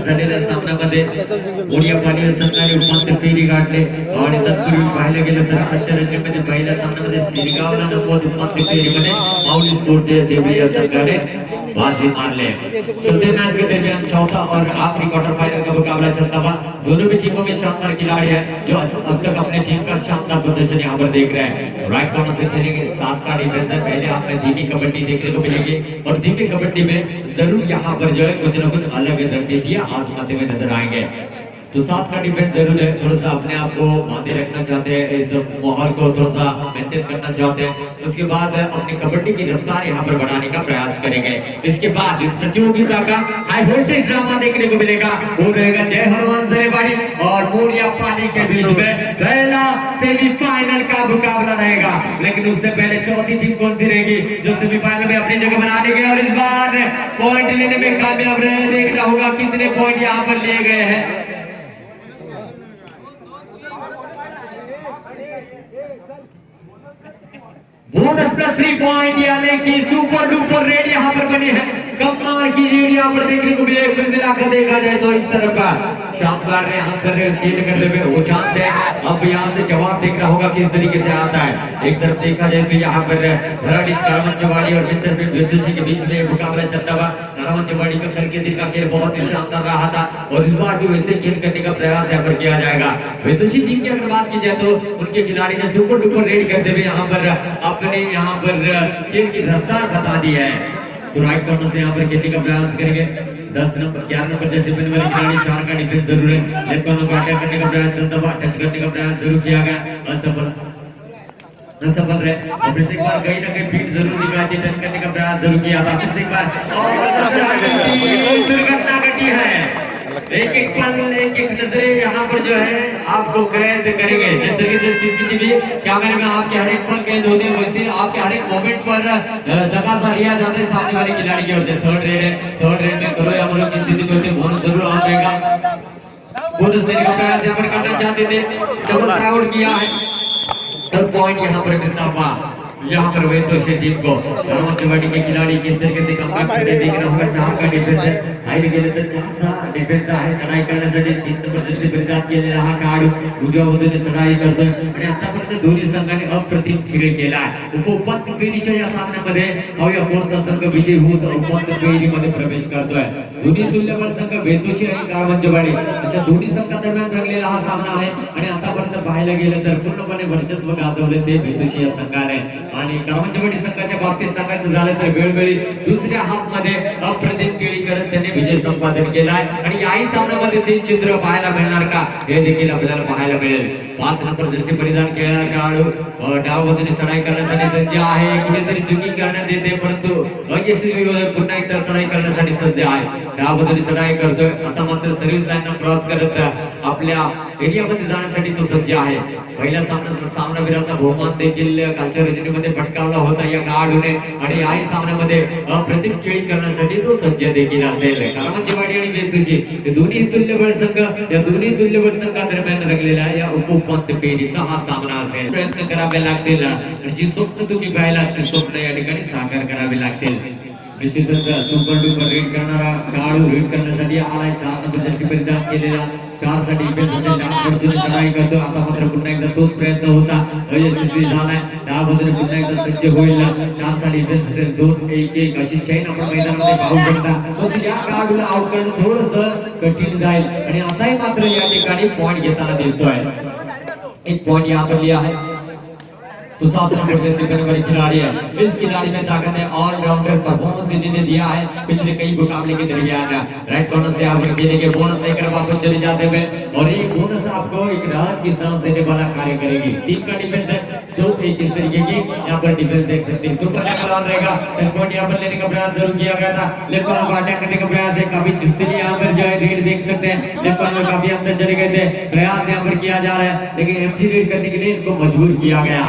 तास झालेल्या सामन्यामध्ये मोरिया पाटील संघाने उपांत्य फेरी गाठले आणि तत्पूर्वी पाहायला गेलं तर आजच्या रणजीमध्ये पहिल्या सामन्यामध्ये श्रीगावला नमवत उपांत्य फेरीमध्ये माऊली स्पोर्ट देवळी या संघाने बाजी मारले। चौथे मैच के दरमियान चौथा और आखिरी क्वार्टर फाइनल का मुकाबला चलता हुआ दोनों भी टीमों में शानदार खिलाड़ी हैं जो अब तक अपने टीम का शानदार प्रदर्शन यहाँ पर देख रहे हैं। राइट कॉर्नर से खेलेंगे सात का डिफेंसर, पहले आपने धीमी कबड्डी देखने को मिलेगी और धीमी कबड्डी में जरूर यहाँ पर जो है कुछ न कुछ अलग रणनीतियां आजमाते हुए नजर आएंगे। तो साथ का डिफेंस जरूर है, थोड़ा सा अपने आप को बांधे रखना चाहते हैं, इस माहौल को थोड़ा सा मेंटेन करना चाहते हैं। उसके बाद अपनी कबड्डी की रफ्तार यहाँ पर बढ़ाने का प्रयास करेंगे। इसके बाद इस प्रतियोगिता का हाई वोल्टेज ड्रामा देखने को मिलेगा, वो रहेगा जय हनुमान जरेवाड़ी और मोरिया पाली के बीच में पहला सेमीफाइनल का मुकाबला रहेगा। लेकिन उससे पहले चौथी टीम कौन सी रहेगी जो सेमीफाइनल में अपनी जगह बना देगी और इस बार पॉइंट लेने में कामयाब रहे। देखना होगा कितने पॉइंट यहाँ पर लिए गए हैं। बोनस प्लस 3 पॉइंट यानी कि सुपर डुपर रेड यहाँ पर बनी है। कमाल की रेड यहाँ पर देखने को मिले। कुल मिलाकर देखा जाए तो इस तरफ का शानदार ने यहाँ पर खेल करते हुए वो जानते हैं। अब यहाँ से जवाब देखना होगा किस तरीके से आता है। एक तरफ देखा जाए तो यहाँ पर कारावंचवाड़ी और विद्युषी के बीच में मुकाबला चलता हुआ। कारावंचवाड़ी का कल के दिन का खेल बहुत ही शानदार रहा था और इस बार भी वैसे खेल करने का प्रयास यहाँ पर किया जाएगा। विद्युषी टीम की अगर बात की जाए तो उनके खिलाड़ी ने सुपर डुपर रेड करते हुए यहाँ पर अपने यहाँ पर खेल की रफ्तार बता दी है। तो राइट कॉर्नर से यहाँ पर खेलने का प्रयास करेंगे। 10 नंबर 11 नंबर जैसे पहले वाले खिलाड़ी 4 का डिफेंस जरूर है। लेफ्ट कॉर्नर को अटैक करने का प्रयास चलता हुआ, टच करने का प्रयास जरूर किया गया, असफल रहे। और फिर से एक बार कहीं ना कहीं फीट जरूर निकाली, टच करने का प्रयास जरूर किया था। फिर से एक बार दुर्घटना घटी है। एक एक पल एक एक नजरे यहाँ पर जो है आपको कैद करेंगे। जिस तरीके से सीसीटीवी कैमरे में आपके हर एक पल कैद होते हैं वैसे आपके हर एक मोमेंट पर जगह सा लिया जाता है सामने वाले खिलाड़ी की ओर से। थर्ड रेड है, थर्ड रेड में करो या हम लोग स्थिति में होते बोनस जरूर आ जाएगा। बोनस देने का प्रयास यहाँ पर करना चाहते थे, डबल आउट किया है। तब पॉइंट यहाँ पर मिलता हुआ यहाँ पर वही दोषी टीम को कारावंचवाड़ी के खिलाड़ी किस तरीके से कमबैक करते देखना होगा। 4 का डिफेंस है, हाई गेले तर 4चा डिफेन्स आहे। चढाई करण्यासाठी 3 नंबर जर्सी परिधान केलेला हा खेळाडू उजव्या बाजूने चढाई करतोय आणि आतापर्यंत दोन्ही संघाने अप्रतिम खेळ केला आहे। उपांत्य फेरीच्या या सामन्यामध्ये हव्या कोणता संघ विजयी होऊन उपांत्य फेरीमध्ये प्रवेश करतोय। दोन्ही तुल्यबळ संघ बेतुशी आणि कारावंचवाडी अशा दोन्ही संघादरम्यान रंगलेला हा सामना आहे आणि आतापर्यंत पाहायला गेलं तर पूर्णपणे वर्चस्व गाजवले ते बेतुशी या संघाने। आणि कारावंचवाडी संघाच्या बाबतीत सांगायचं झालं तर वेळोवेळी दुसऱ्या हाफमध्ये अप्रतिम खेळी करत त्यांनी विजय संपादन केला आहे आणि याही सामन्यामध्ये 3 चित्र पाहायला मिळणार का हे देखील आपल्याला पाहायला मिळेल। 5 नंबर जर्सी परिधान केलेला खेळाडू डाव बाजूने चढाई करण्यासाठी सज्ज आहे। कुठेतरी चुकी करण्यात येते परंतु अयशस्वी पुन्हा एकदा चढाई करण्यासाठी सज्ज आहे। डाव बाजूने चढाई करतोय, आता मात्र सर्व्हिस लाईन क्रॉस करत आपल्या एरियामध्ये जाण्यासाठी तो सज्ज आहे। पहिल्या सामनावीराचा बहुमान देखील कालच्या रचनेमध्ये पटकावला होता या खेळाडूने आणि याही सामन्यामध्ये अप्रतिम खेळी करण्यासाठी तो सज्ज देखील असेल। कारावंचवाडी आणि बेतुशी हे दोन्ही तुल्यबळ संघ या दोन्ही तुल्यबळ संघादरम्यान रंगलेला या उपांत्य फेरीचा हा सामना असेल। प्रयत्न करावे लागतील आणि जी स्वप्न तुम्ही पाहिला ते स्वप्न या ठिकाणी साकार करावे लागतील। निश्चितच सुपर डुपर रेड करणारा खेळाडू रेड करण्यासाठी आलाय। 4 नंबर जर्सी परिधान केलेला 4 साठी डिफेन्स असेल, डाव बाजूने चढाई करतो। आता मात्र पुन्हा एकदा तोच प्रयत्न होता, अयशस्वी झालाय। डाव बाजूने पुन्हा एकदा सज्ज होईल। 4 साठी डिफेन्स असेल, 2-1-1 अशी चैन आपण मैदानामध्ये पाहू शकता। पण या खेळाडूला आउट करणं थोडंसं कठीण जाईल आणि आताही मात्र या ठिकाणी पॉइंट घेताना दिसतोय। एक पॉइंट यहाँ पर लिया है तो 7 नंबर जर्सी पहनने वाले खिलाड़ी है। इस खिलाड़ी में ताकत है, ऑलराउंडर परफॉर्मेंस इन्होंने दिया है पिछले कई मुकाबले के दरमियान। राइट कॉर्नर से आप खेलेंगे, बोनस लेकर वापस चले जाते हुए और ये बोनस आपको एक राहत की सांस देने वाला कार्य करेगी। 3 का डिफेंस है, 2-1 इस तरीके की यहाँ पर डिफेंस देख सकते हैं। सुपर लेवल ऑन रहेगा, पॉइंट यहाँ पर लेने का प्रयास जरूर किया गया था। लेफ्ट कॉर्नर को अटैक करने का प्रयास है, काफी चुस्ती यहाँ पर जो है रेड देख सकते हैं। लेफ्ट कॉर्नर काफी अंदर चले गए थे, प्रयास यहाँ पर किया जा रहा है लेकिन एमसी रेड करने के लिए इनको मजबूर किया गया।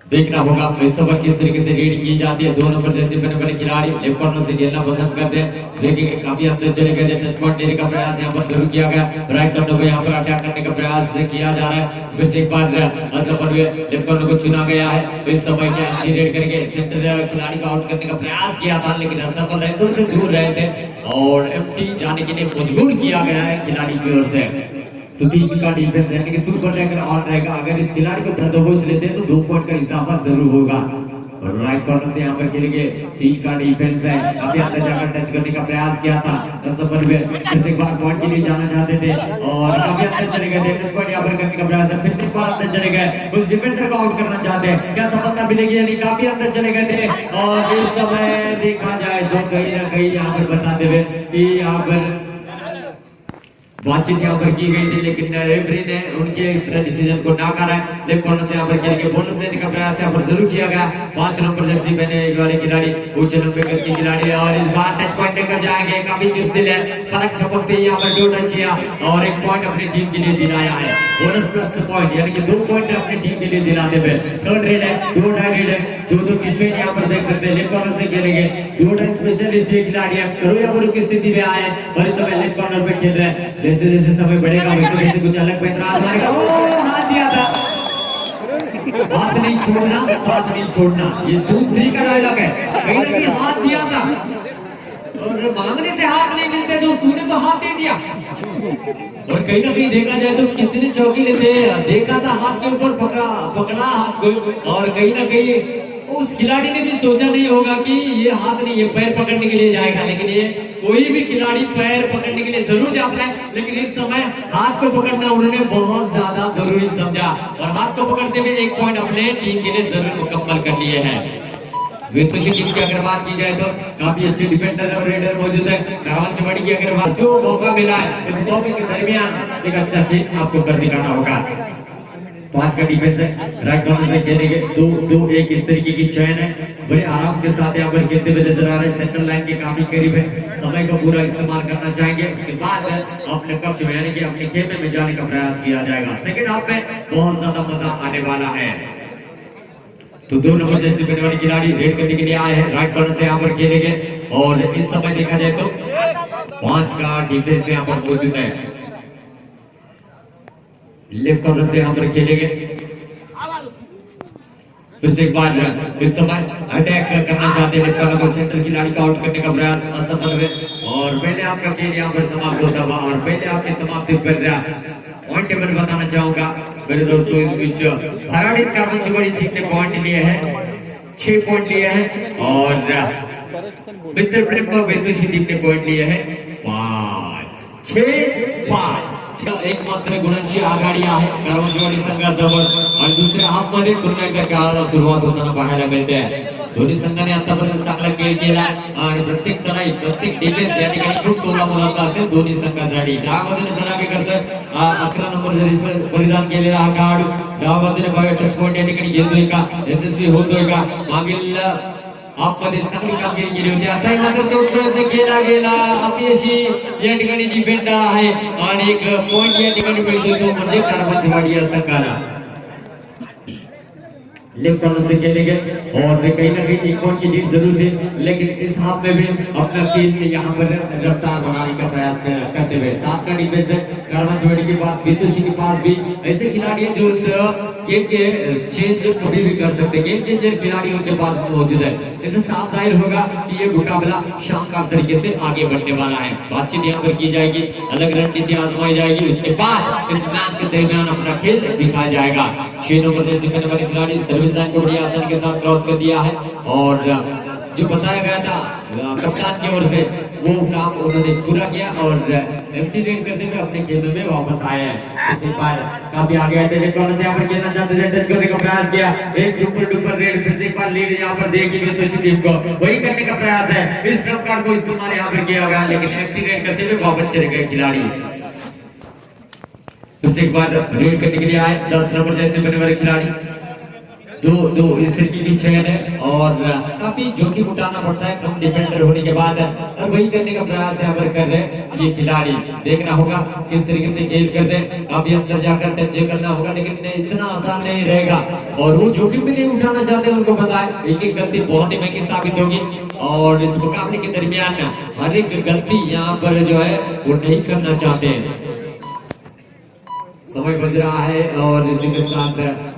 देखना होगा इस समय किस तरीके से रीड की जाती है। 2 नंबर जर्सी पहनने वाले खिलाड़ी लेफ्ट कॉर्नर से खेलना पसंद करते हैं। देखेंगे काफी अंदर चले गए, टच पॉइंट देने का प्रयास यहाँ पर जरूर किया गया। राइट कॉर्नर को यहाँ पर अटैक करने का प्रयास किया जा रहा है। फिर से एक बार लेफ्ट कॉर्नर को चुना गया है। इस समय क्या एंट्री रेड करेंगे, सेंटर खिलाड़ी को आउट करने का प्रयास किया था लेकिन असफल रहे, थोड़े से दूर रहे थे और एम्प्टी जाने के लिए मजबूर किया गया है खिलाड़ी की ओर से। तो 3 का डिफेंस है कि सुपर टैकल ऑन रहेगा। अगर इस खिलाड़ी को दबोच लेते हैं तो 2 पॉइंट का इजाफा जरूर होगा। और राइट कॉर्नर से यहाँ पर खेलेंगे, 3 का डिफेंस है। अभी अंदर जाकर टच करने का प्रयास किया था, फिर से एक बार पॉइंट के लिए जाना चाहते थे और काफी अंदर चले गए, पॉइंट यहाँ पर करने का प्रयास है। फिर से एक बार अंदर चले गए, उस डिफेंडर को आउट करना चाहते हैं, क्या सफलता मिलेगी? यानी काफी अंदर चले गए थे और इस समय देखा जाए तो कहीं ना कहीं यहाँ पर बताते हुए कि यहाँ पर बातचीत यहाँ पर की गई थी लेकिन रेफरी ने उनके इस डिसीजन को नकारा है। लेफ्ट कॉर्नर से यहाँ पर खेलेंगे, बोनस लेने का प्रयास यहाँ पर जरूर किया गया। 5 नंबर जर्सी पहने वाले खिलाड़ी, उच्च नंबर के खिलाड़ी और इस बार टच पॉइंट लेकर जाएंगे। काफी चुस्तिल है, पलक झपकते यहाँ पर 2 टच किया और 1 पॉइंट अपनी टीम के लिए दिलाया है। बोनस प्लस पॉइंट यानी कि 2 पॉइंट अपनी टीम के लिए दिलाते हुए थर्ड रेड है, 2 टाइम रेड है, 2 किचन यहाँ पर देख सकते हैं। लेफ्ट कॉर्नर से खेलेंगे, 2 टाइम स्पेशलिस्ट खिलाड़ी है, करोयापुर की स्थिति में आए और इस समय लेफ्ट कॉर्नर पे खेल रहे हैं। जैसे जैसे समय बढ़ेगा वैसे वैसे कुछ अलग पैंतरा मारेगा। हाथ दिया था, हाथ नहीं छोड़ना, साथ नहीं छोड़ना, ये 2-3 का डायलॉग है। कहीं ना कहीं हाथ दिया था और मांगने से हाथ नहीं मिलते, तो तूने तो हाथ दे दिया। और कहीं ना कहीं देखा जाए तो कितने चौकीले थे, देखा था हाथ के ऊपर पकड़ा हाथ को और कहीं ना कहीं उस खिलाड़ी ने भी सोचा नहीं होगा कि ये हाथ नहीं, ये पैर पकड़ने के लिए जाएगा, लेकिन ये कोई भी खिलाड़ी पैर पकड़ने के लिए जरूर जाता है, लेकिन इस समय हाथ को पकड़ना उन्होंने बहुत ज्यादा जरूरी समझा और हाथ को पकड़ते हुए 1 पॉइंट अपने टीम के लिए जरूर मुकम्मल कर लिए हैं। वित्तोषी टीम की अगर बात की जाए तो काफी अच्छे डिफेंडर और रेडर मौजूद है। करावल की अगर बात, जो मौका मिला है इस मौके के दरमियान एक अच्छा खेल आपको कर दिखाना होगा। 5 का डिफेंस है, राइट कॉर्नर से खेलेंगे, 2-2-1 इस तरीके की चयन है। बड़े आराम के साथ यहाँ पर खेलते हुए नजर आ रहे हैं, सेंट्रल लाइन के काफी करीब है, समय का पूरा इस्तेमाल करना चाहेंगे। उसके बाद अपने पक्ष में यानी कि अपने खेमे में जाने का प्रयास किया जाएगा। सेकंड हाफ में बहुत ज्यादा मजा आने वाला है। तो 2 नंबर जर्सी पहने वाले खिलाड़ी रेड करने के लिए आए हैं, राइट कॉर्नर से यहाँ पर खेलेंगे और इस समय देखा जाए तो 5 का डिफेंस यहाँ पर मौजूद है। लेफ्ट कॉर्नर से यहाँ पर खेलेंगे, फिर से एक बार इस समय अटैक करना चाहते हैं। लेफ्ट कॉर्नर को सेंटर खिलाड़ी को आउट करने का प्रयास असफल हुए और पहले आपका खेल यहाँ पर समाप्त होता हुआ और पहले आपके समाप्ति पर पॉइंट टेबल बताना चाहूंगा मेरे दोस्तों। इस बीच हराड़ी कार्बन टीम ने पॉइंट लिए हैं, 6 पॉइंट लिए हैं और मित्र प्रेम वित्तोषी टीम ने पॉइंट लिए हैं 5, 6-5। एकमात्र गुणांची आघाडी आहे कर्मचारी संघाजवळ आणि दुसऱ्या हाफ मध्ये पुन्हा एकदा खेळाला सुरुवात होताना पाहायला मिळते आहे। दोन्ही संघाने आतापर्यंत चांगला खेळ केला आणि प्रत्येक चढाई प्रत्येक डिफेन्स या ठिकाणी खूप तोलामोलाचा असेल दोन्ही संघांसाठी। डाव्या बाजूने चढाई करतोय 11 नंबर जरी परिधान केलेला हा खेळाडू डाव्या बाजूने बघा टच पॉइंट या ठिकाणी घेतोय का, यशस्वी होतोय का, मागील आपमध्ये चांगली कामगिरी केली होती। आता मात्र तो प्रयत्न केला गेला, अपयशी या ठिकाणी डिफेंडर आहे आणि एक पॉइंट या ठिकाणी मिळतो तो म्हणजे कारवांचवाडी या संघाला। लेफ्ट कॉर्नर से खेलेंगे और कहीं ना कहीं 1 पॉइंट की लीड जरूर थी, लेकिन इस हाफ में भी अपना टीम यहाँ पर रफ्तार बढ़ाने का प्रयास करते हुए 7 का डिफेंस है कारवांचवाड़ी के पास, वित्तोषी के पास भी ऐसे खिलाड़ी हैं जो इस गेम के चेंज कभी भी कर सकते हैं। गेम चेंजर खिलाड़ी उनके पास मौजूद है। इससे साफ जाहिर होगा कि ये मुकाबला शानदार तरीके से आगे बढ़ने वाला है। बातचीत यहाँ पर की जाएगी, अलग रणनीति आजमाई जाएगी, उसके बाद इस मैच के दरमियान अपना खेल दिखाया जाएगा। 6 नंबर जर्सी पहनने वाले खिलाड़ी सर्विस लाइन को बड़ी आसानी के साथ क्रॉस कर दिया है और जो बताया गया था कप्तान की ओर से वो काम उन्होंने पूरा किया और एम्प्टी रेड करते हुए अपने खेमे में वापस आए हैं। इसी बार काफी आगे आए थे, कौन से यहाँ पर खेलना चाहते थे, टच करने का प्रयास किया, एक सुपर डुपर रेड, फिर से एक बार लीड यहाँ पर देगी वित्तोषी टीम को, वही करने का प्रयास है। इस ट्रम्प कार्ड को इस्तेमाल यहाँ पर किया गया, लेकिन एम्प्टी रेड करते हुए वापस चले गए खिलाड़ी। फिर से एक बार रेड करने के लिए आए 10 नंबर जर्सी पहने वाले खिलाड़ी, दो दो इस तरीके की चयन है और काफी जोखिम उठाना पड़ता है कम डिफेंडर होने के बाद और वही करने का प्रयास यहाँ पर कर रहे हैं ये खिलाड़ी। देखना होगा किस तरीके से खेल करते हैं, काफी अंदर जाकर टच करना होगा लेकिन इतना आसान नहीं रहेगा और वो जोखिम भी नहीं उठाना चाहते, उनको पता है एक एक गलती बहुत ही महंगी साबित होगी और इस मुकाबले के दरमियान हर एक गलती यहाँ पर जो है वो नहीं करना चाहते हैं। समय बज रहा है और जिसके साथ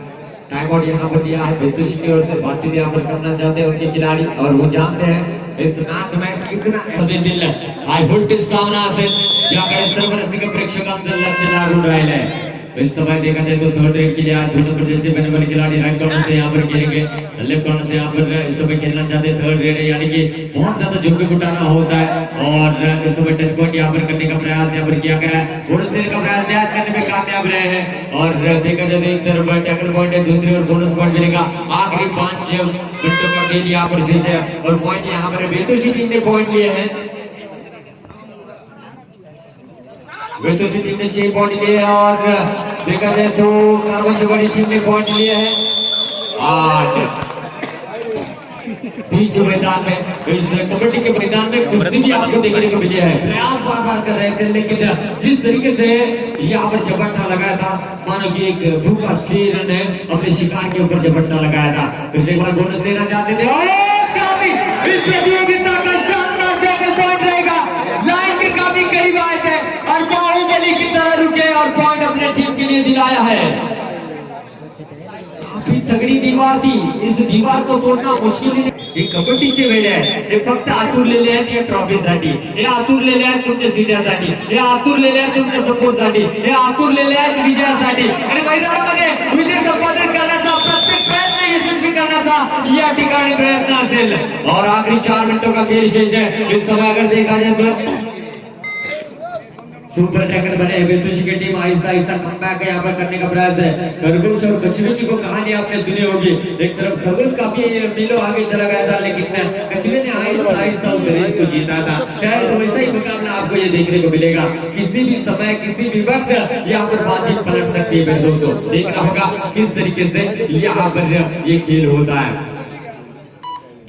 टाइम आउट यहाँ पर लिया है बेतुशी की ओर से बातचीत यहाँ पर करना चाहते हैं उनके खिलाड़ी और वो जानते हैं इस मैच में कितना दिल हाय व्होल्टेज भावना असेल ज्याकडे सर्व रसिक प्रेक्षकांचं लक्ष लागून राहिलं आहे। इस समय देखा जाए तो थर्ड रेंक के लिए आज दोनों जैसे बने वाले खिलाड़ी राइट कॉर्नर से यहाँ पर खेलेंगे, लेफ्ट कॉर्नर से यहाँ पर इस समय खेलना चाहते हैं थर्ड रेड, यानी कि बहुत ज्यादा जोखिम उठाना होता है और इस समय टच पॉइंट यहाँ पर करने का प्रयास यहाँ पर किया गया है, बोनस देने का प्रयास प्रयास करने में कामयाब रहे हैं और देखा जाए तो एक तरफ टैकल पॉइंट है, दूसरी ओर बोनस पॉइंट मिलेगा। आखिरी 5 मिनटों का खेल यहाँ पर शेष है और पॉइंट यहाँ पर बेतुशी टीम ने पॉइंट लिए हैं, बेतुशी टीम ने 6 पॉइंट लिए और देखा जाए तो कार्बन टीम ने पॉइंट लिए हैं 8। बीच मैदान में इस कबड्डी के मैदान में कुश्ती भी आपको देखने को मिली है, प्रयास बार बार कर रहे थे लेकिन जिस तरीके से यहाँ पर झपट्टा लगाया था मानो कि एक भूखा शेर ने अपने शिकार के ऊपर झपट्टा लगाया था, फिर से एक बार बोनस देना चाहते थे और काफी इस प्रतियोगिता का शानदार टैकल पॉइंट रहेगा, लाइन के काफी करीब आए थे और बाहुबली की तरह रुके और पॉइंट अपने टीम के लिए दिलाया है। काफी तगड़ी दीवार थी, इस दीवार को तोड़ना मुश्किल ही नहीं। हे कबड्डीचे वेळ आहे, हे फक्त आतुरलेले आहेत या ट्रॉफीसाठी, हे आतुरलेले आहेत तुमच्या सीट्यासाठी, हे आतुरलेले आहेत तुमच्या सपोर्टसाठी, हे आतुरलेले आहेत विजयासाठी आणि मैदानामध्ये विजय संपादन करण्याचा प्रत्येक प्रयत्न यशस्वी करण्याचा या ठिकाणी प्रयत्न असेल और आखिरी 4 मिनटों का खेल शेष है। इस समय अगर देखा जाए तो सुपर टैकल बने बेतुशी की टीम आहिस्ता आहिस्ता कमबैक यहाँ पर करने का प्रयास है। खरगोश और कछुए की को कहानी आपने सुनी होगी, एक तरफ खरगोश काफी मीलों आगे चला गया था लेकिन कछुए ने आहिस्ता आहिस्ता उस रेस को जीता था। शायद वैसा ही मुकाबला आपको ये देखने को मिलेगा, किसी भी समय किसी भी वक्त यहाँ पर बातचीत पलट सकती है मेरे दोस्तों। देखना होगा किस तरीके से यहाँ पर ये खेल होता है।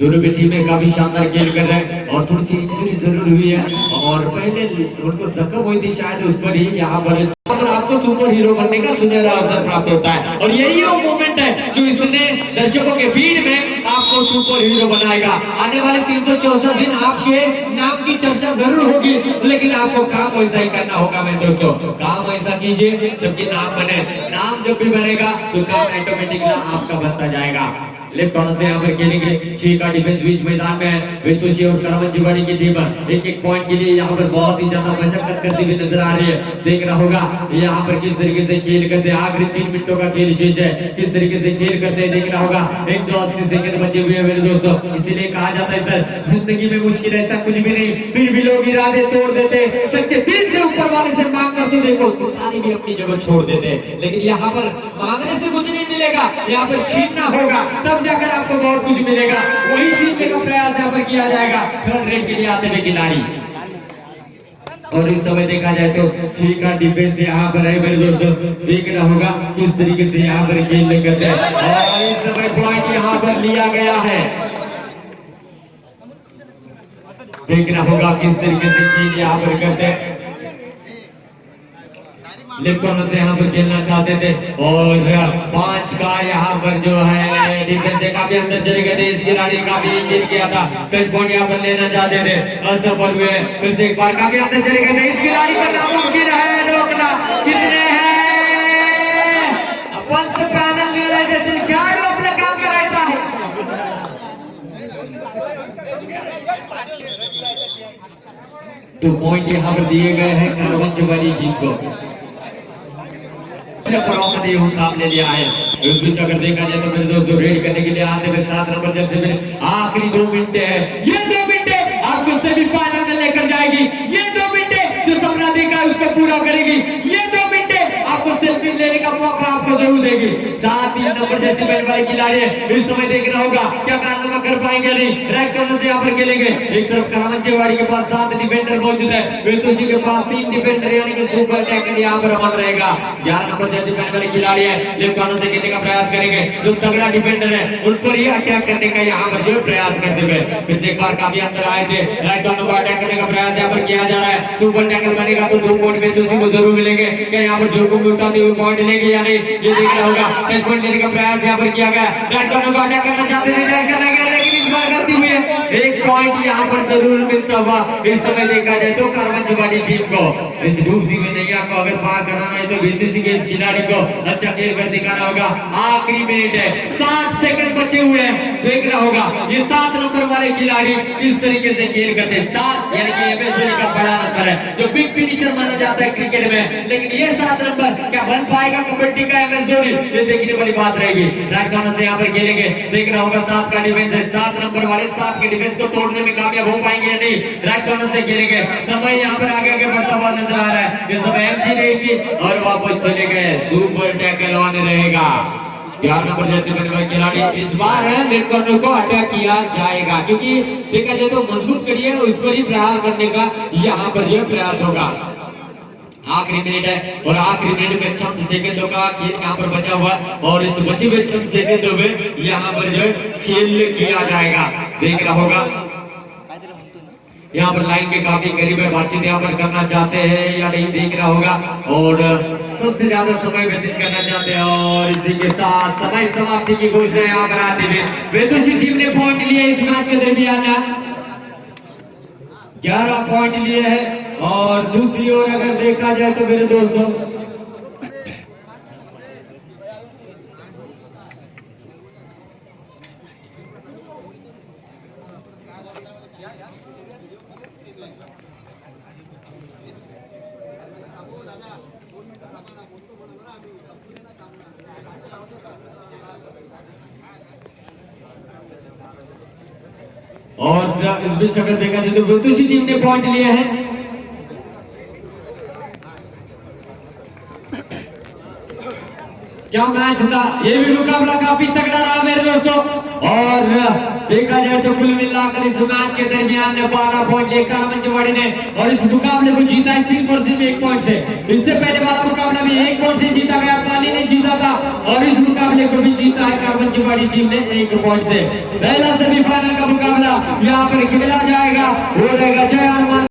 दोनों भी टीमें काफी शानदार खेल कर रहे हैं और थोड़ी सी इंजरी जरूर हुई है और पहले उनको जख्म हुई थी शायद उस पर ही यहाँ पर आपको सुपर हीरो बनने का सुनहरा अवसर प्राप्त होता है और यही वो मोमेंट है जो इसने दर्शकों के भीड़ में आपको सुपर हीरो बनाएगा। आने वाले 364 दिन आपके नाम की चर्चा जरूर होगी लेकिन आपको काम वैसा ही करना होगा मेरे दोस्तों, काम ऐसा कीजिए जबकि नाम बने, नाम जब भी बनेगा तो काम ऑटोमेटिकली आपका बनता जाएगा। लेफ्ट कॉर्नर से यहाँ पर खेलेंगे, 6 का डिफेंस बीच मैदान में है, बेतुशी और करमनजीवाड़ी की टीम एक एक पॉइंट के लिए यहाँ पर बहुत ही ज्यादा मशक्कत करती हुई नजर आ रही है। देखना होगा यहाँ पर किस तरीके से खेल करते हैं, आखिरी 3 मिनटों का खेल शेष है, किस तरीके से खेल करते हैं देखना होगा। 180 सेकंड बचे हुए हैं मेरे दोस्तों, इसीलिए कहा जाता है सर जिंदगी में मुश्किल ऐसा कुछ भी नहीं, फिर भी लोग इरादे तोड़ देते, सच्चे दिल से ऊपर वाले से मांग करते देखो सुल्तानी भी अपनी जगह छोड़ देते, लेकिन यहाँ पर मांगने से कुछ नहीं मिलेगा, यहाँ पर छीनना होगा तब जाकर आपको बहुत कुछ मिलेगा, वही छीनने का प्रयास यहाँ पर किया जाएगा। थर्ड रेड के लिए आते हुए खिलाड़ी और इस समय देखा जाए तो 6 का डिफेंस यहाँ पर है मेरे दोस्तों, देखना होगा किस तरीके से यहाँ पर खेलने करते हैं और इस समय पॉइंट यहाँ पर लिया गया है। देखना होगा किस तरीके से खेल यहाँ पर करते हैं। लेफ्ट कॉर्नर से यहाँ पर खेलना चाहते थे और 5 का यहाँ पर जो है डिफेंस से काफी अंदर चले गए थे, इस खिलाड़ी काफी खेल किया था, टच पॉइंट यहाँ पर लेना चाहते थे, असफल हुए, फिर से एक बार काफी अंदर चले गए थे, इस खिलाड़ी का नामुमकिन है रोकना, कितने हैं पंच पैनल निर्णय देते खिलाड़ी अपना काम करायचा है। तो पॉइंट यहाँ पर दिए गए हैं करमनजीवाड़ी टीम को, नहीं आपने लिया है। अगर देखा जाए तो मेरे दोस्तों रेड करने के लिए आते हुए 7 नंबर जर्सी में आखिरी 2 मिनट है, ये 2 मिनट आपको सेमीफाइनल में लेकर जाएगी, ये 2 मिनट जो सपना देखा उसको पूरा करेगी, ये 2 मिनट आपको सेल्फी लेने का मौका आपको जरूर देगी। साथ ही नंबर जर्सी पहनने वाले खिलाड़ी इस समय देखना होगा क्या कारनामा कर पाएंगे नहीं। राइट कॉर्नर से यहाँ पर खेलेंगे, एक तरफ करामंचेवाड़ी के पास 7 डिफेंडर मौजूद है, वेतुषी के पास 3 डिफेंडर यानी कि सुपर टैकल यहाँ पर अमन रहेगा। 11 नंबर जर्सी पहनने वाले खिलाड़ी है, लेफ्ट कॉर्नर से खेलने का प्रयास करेंगे, जो तगड़ा डिफेंडर है उन पर ही अटैक करने का यहाँ पर जो प्रयास करते हुए फिर से एक बार काफी अंदर आए थे। राइट कॉर्नर को अटैक करने का प्रयास यहाँ पर किया जा रहा है, सुपर टैकल बनेगा तो 2 पॉइंट वेतुषी को जरूर मिलेंगे। क्या यहाँ पर जोको को उठाते हुए पॉइंट लेंगे या नहीं, ये देखना होगा। 10 पॉइंट लेने का प्रयास यहाँ पर किया गया, राइट कॉर्नर को अटैक करना चाहते थे, लेकिन इस बार गलती हुई है। 1 पॉइंट यहाँ पर जरूर मिलता हुआ इस समय देखा जाए तो करामंचेवाड़ी टीम को। इस डूबती हुई नैया को अगर पार कराना है तो वेतुषी के इस खिलाड़ी को अच्छा खेल कर दिखाना होगा। आखिरी मिनट है, 7 सेकंड बचे हुए हैं, देखना होगा ये 7 नंबर वाले खिलाड़ी किस तरीके से खेल करते हैं। 7 यानी कि एमएस धोनी का बड़ा नंबर है, जो बिग फिनिशर माना जाता है क्रिकेट में, लेकिन ये 7 नंबर क्या बन पाएगा कबड्डी का एमएस धोनी, ये देखने वाली बात रहेगी। राइट कॉर्नर से यहाँ पर खेलेंगे, देखना होगा 7 का डिफेंस है, 7 नंबर वाले 7 के डिफेंस को तोड़ने में कामयाब हो पाएंगे या नहीं। राइट कॉर्नर से खेलेंगे, समय यहाँ पर आगे आगे बढ़ता हुआ नजर आ रहा है। इस समय एमजी नहीं की और वापस चले गए, सुपर टैकल ऑन रहेगा। 11 नंबर जर्सी पहने वाले खिलाड़ी इस बार है लेफ्ट कॉर्नर को अटैक किया जाएगा, क्योंकि देखा जाए तो मजबूत कड़ी है, उस पर ही प्रहार करने का यहाँ पर यह प्रयास होगा। आखिरी मिनट है और आखिरी मिनट में चंद सेकंडों का खेल यहाँ पर बचा हुआ और इस बचे हुए चंद सेकंडों में यहाँ पर जो खेल किया जाएगा, देखना होगा। यहाँ पर लाइन के काफी करीब है, बातचीत यहाँ पर करना चाहते हैं या नहीं देखना होगा और सबसे ज्यादा समय व्यतीत करना चाहते हैं। और इसी के साथ समय समाप्ति की घोषणा यहाँ पर आते हुए वेतुषी टीम ने पॉइंट लिए इस मैच के दरमियान 11 पॉइंट लिए हैं। और दूसरी ओर अगर देखा जाए तो मेरे दोस्तों और इस बीच अगर देखा जाए तो वेतुषी टीम ने पॉइंट लिए हैं। क्या मैच था, ये भी मुकाबला काफी तगड़ा रहा मेरे दोस्तों। और देखा जाए तो कुल मिलाकर इस मैच के दरमियान 12 पॉइंट लिए करामंचेवाड़ी ने और इस मुकाबले को जीता है सिर्फ और सिर्फ 1 पॉइंट से। इससे पहले वाला मुकाबला भी 1 पॉइंट से जीता गया, पाली ने जीता था और इस मुकाबले को भी जीता है करामंचेवाड़ी टीम ने 1 पॉइंट से। पहला सेमीफाइनल का मुकाबला यहाँ पर खेला जाएगा, वो रहेगा जय हनुमान।